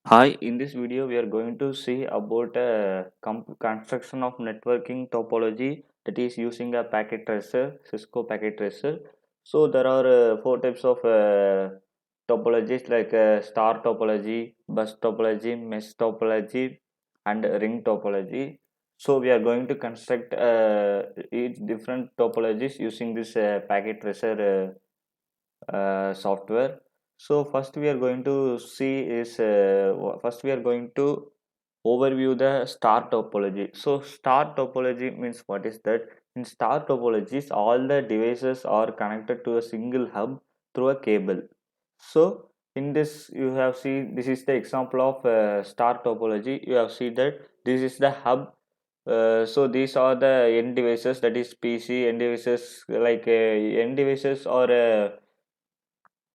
Hi, in this video we are going to see about a construction of networking topology that is using a packet tracer, Cisco packet tracer. So there are four types of topologies like star topology, bus topology, mesh topology, and ring topology. So we are going to construct each different topologies using this packet tracer software. So first we are going to see is first we are going to overview the star topology. So star topology means what is that? In star topologies, all the devices are connected to a single hub through a cable. So in this you have seen this is the example of star topology. You have seen that this is the hub. So these are the end devices, that is PC end devices, like end devices are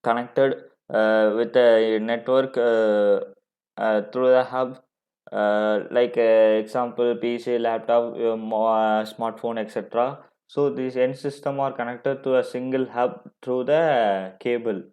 connected with a network through the hub, like example PC, laptop, smartphone, etc. So these end system are connected to a single hub through the cable.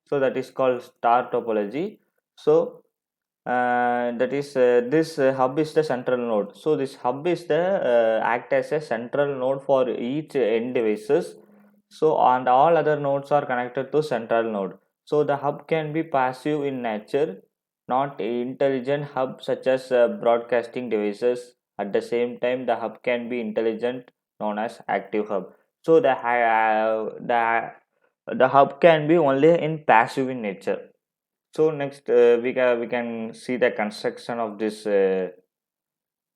So that is called star topology. So that is this hub is the central node. So this hub is the act as a central node for each end devices. So and all other nodes are connected to central node. So the hub can be passive in nature, not intelligent hub such as broadcasting devices. At the same time, the hub can be intelligent, known as active hub. So the hub can be only in passive in nature. So next we can see the construction of this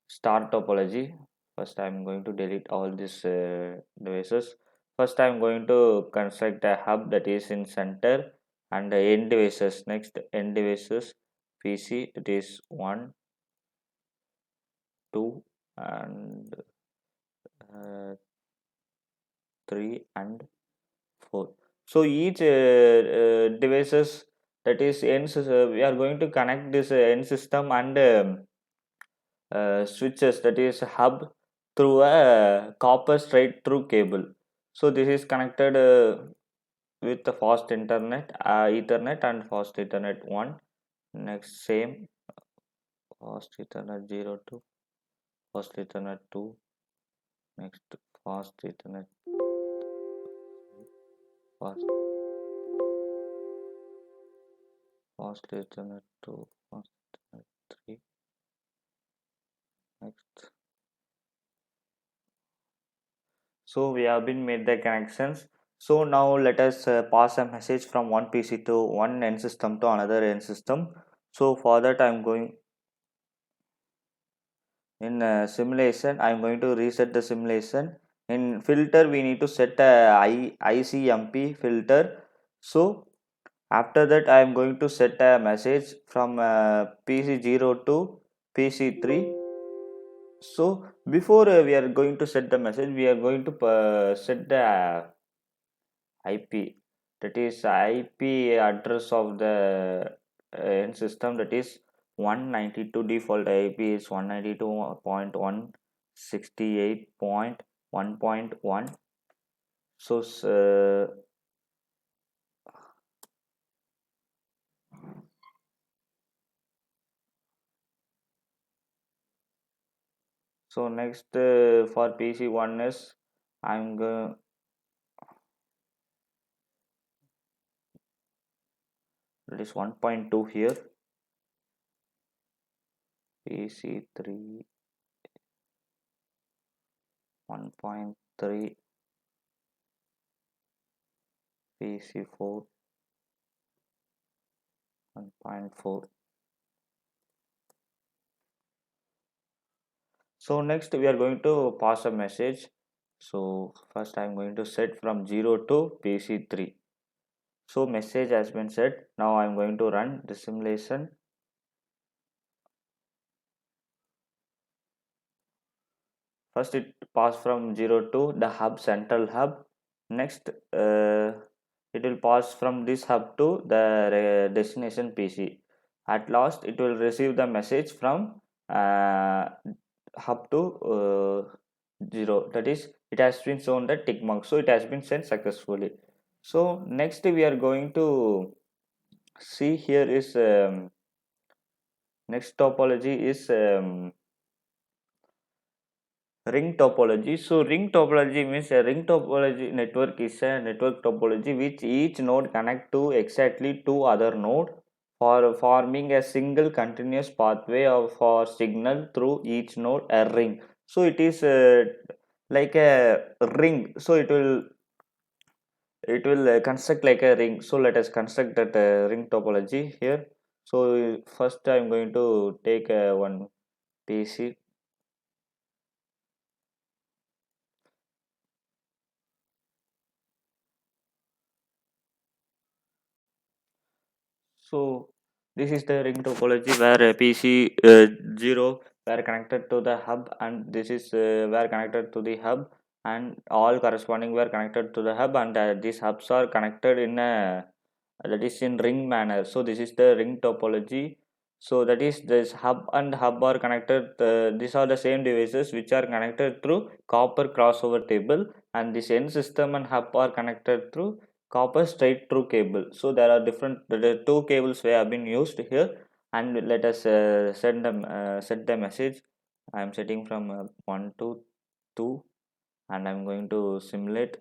star topology. First, I'm going to delete all these devices. First, I'm going to construct a hub that is in center and the end devices. Next, end devices PC, it is 1, 2, and 3 and 4. So each devices, that is we are going to connect this end system and switches, that is hub, through a copper straight through cable. So this is connected with the fast internet, ethernet and fast ethernet 1. Next, same fast ethernet 0 to fast ethernet 2. Next, fast ethernet, fast fast ethernet 2, fast ethernet 3. Next, so we have been made the connections. So now let us pass a message from one PC to one end system to another end system. So for that I'm going in simulation, I'm going to reset the simulation. In filter we need to set a ICMP filter. So after that I am going to set a message from PC0 to PC3. So before we are going to set the message, we are going to set the IP, that is IP address of the end system, that is 192. Default IP is 192.168.1.1. So so next for PC1 is I'm going, that is 1.2 here. PC3 1.3, PC4 1.4. So next we are going to pass a message. So first I'm going to set from 0 to PC3. So message has been set. Now I'm going to run the simulation. First it pass from 0 to the hub, central hub. Next it will pass from this hub to the destination PC. At last it will receive the message from hub to 0, that is it has been shown the tick mark, so it has been sent successfully. So next we are going to see here is Next topology is ring topology. So ring topology means a ring topology network is a network topology which each node connect to exactly two other node for forming a single continuous pathway of for signal through each node, a ring. So it is like a ring. So it will construct like a ring. So let us construct that ring topology here. So first I'm going to take one PC. So this is the ring topology where PC 0 were connected to the hub, and this is were connected to the hub, and all corresponding were connected to the hub, and these hubs are connected in a that is in ring manner. So this is the ring topology. So that is this hub and hub are connected. These are the same devices which are connected through copper crossover table, and this end system and hub are connected through copper straight through cable. So there are different the two cables we have been used here, and let us set the message. I am setting from 1 to 2, and I'm going to simulate.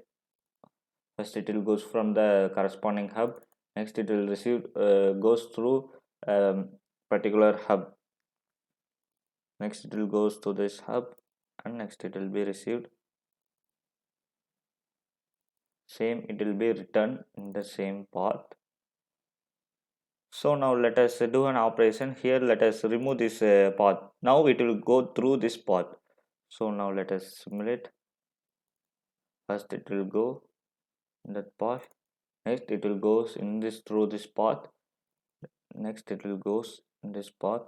First it will goes from the corresponding hub, next it will receive goes through particular hub, next it will goes to this hub, and next it will be received, same it will be returned in the same path. So now let us do an operation here. Let us remove this path. Now it will go through this path. So now let us simulate. First it will go in that path. Next it will goes in this through this path. Next it will goes in this path.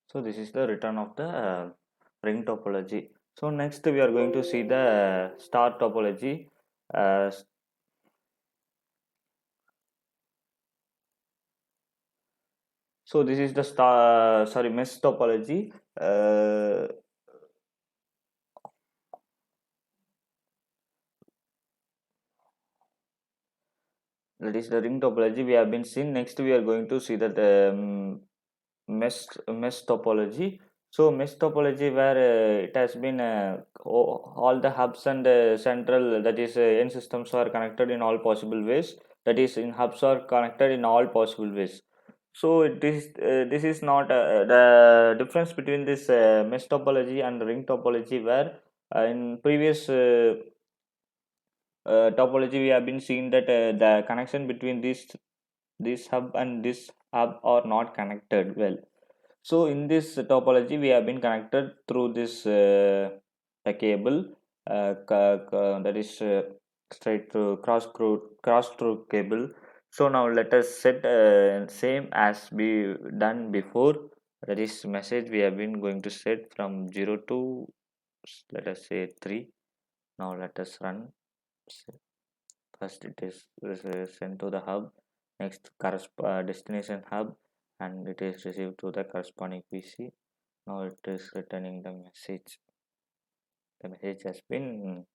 So this is the return of the ring topology. So next we are going to see the star topology. Uh, so this is the star sorry mesh topology. Uh, that is the ring topology we have been seen. Next we are going to see that mesh topology. So mesh topology where it has been all the hubs and central that is end systems are connected in all possible ways. That is in hubs are connected in all possible ways. So this is not the difference between this mesh topology and ring topology where in previous topology we have been seeing that the connection between this hub and this hub are not connected well. So in this topology, we have been connected through this a cable that is straight through cross through cable. So now let us set same as we done before. That is message we have been going to set from 0 to let us say 3. Now let us run. First it is sent to the hub, next destination hub, and it is received to the corresponding PC. Now it is returning the message. The message has been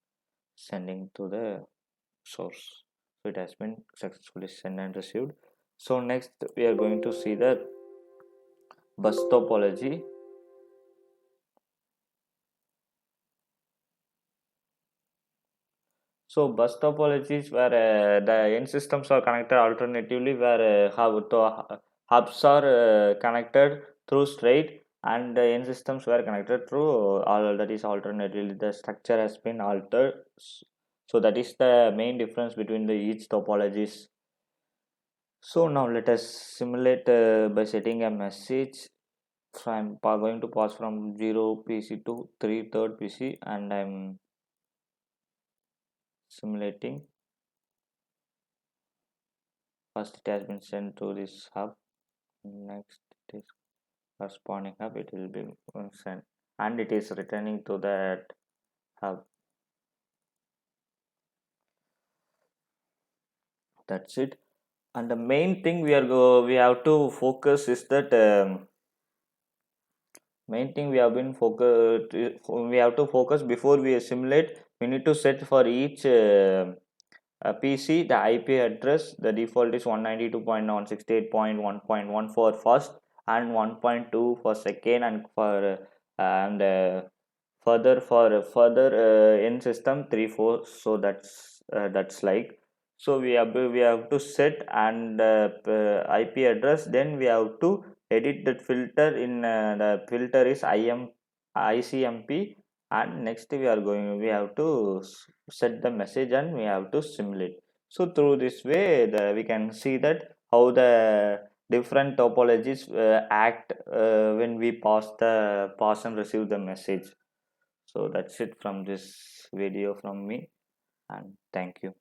sending to the source. So it has been successfully sent and received. So next we are going to see the bus topology. So bus topologies where the end systems are connected alternatively, where hubs are connected through straight, and the end systems were connected through all that is alternatively. The structure has been altered. So that is the main difference between the each topologies. So now let us simulate by setting a message. So I'm going to pass from 0 PC to 3 third PC, and I'm simulating. First it has been sent to this hub, next it is corresponding hub, it will be sent, and it is returning to that hub. That's it. And the main thing we have to focus is that main thing we have been focused, we have to focus before we simulate. We need to set for each PC the IP address. The default is 192.168.1.1 for first, and 1.2 for second, and for and further for further in system 3 4. So that's like, so we have to set, and IP address, then we have to edit that filter in the filter is ICMP, and next we have to set the message, and we have to simulate. So through this way we can see that how the different topologies act when we pass and receive the message. So that's it from this video from me, and thank you.